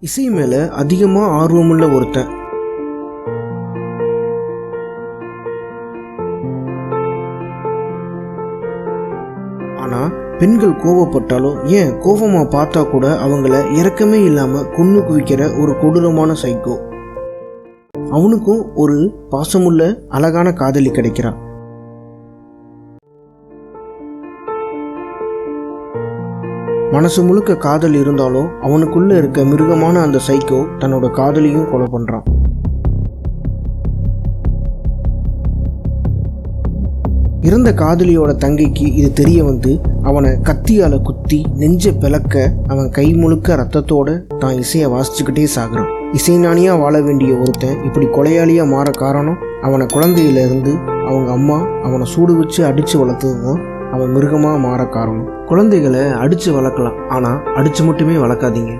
இசை மேலே அதிகமாக ஆர்வமுள்ள ஒருத்தன். ஆனால் பெண்கள் கோபப்பட்டாலோ ஏன் கோபமாக பார்த்தா கூட அவங்கள இரக்கமே இல்லாமல் கொன்று குவிக்கிற ஒரு கொடூரமான சைக்கோ. அவனுக்கும் ஒரு பாசமுள்ள அழகான காதலி கிடைக்கிறா. மனசு முழுக்க காதல் இருந்தாலும் அவனுக்குள்ள இருக்க மிருகமான அந்த சைக்கோ தன்னோட காதலியும் கொலை பண்றான். இறந்த காதலியோட தங்கைக்கு இது தெரிய வந்து அவனை கத்தியால குத்தி நெஞ்ச பிளக்க அவன் கை முழுக்க ரத்தத்தோட தான் இசையை வாசிச்சுக்கிட்டே சாகுறான். இசைஞானியா வாழ வேண்டிய ஒருத்தன் இப்படி கொலையாளியா மாற காரணம் அவனை குழந்தையில இருந்து அவங்க அம்மா அவனை சூடு வச்சு அடிச்சு வளர்த்ததும் அவன் மிருகமாக மாற காரணம். குழந்தைகளை அடித்து வளர்க்கலாம், ஆனால் அடித்து மட்டுமே வளர்க்காதீங்க.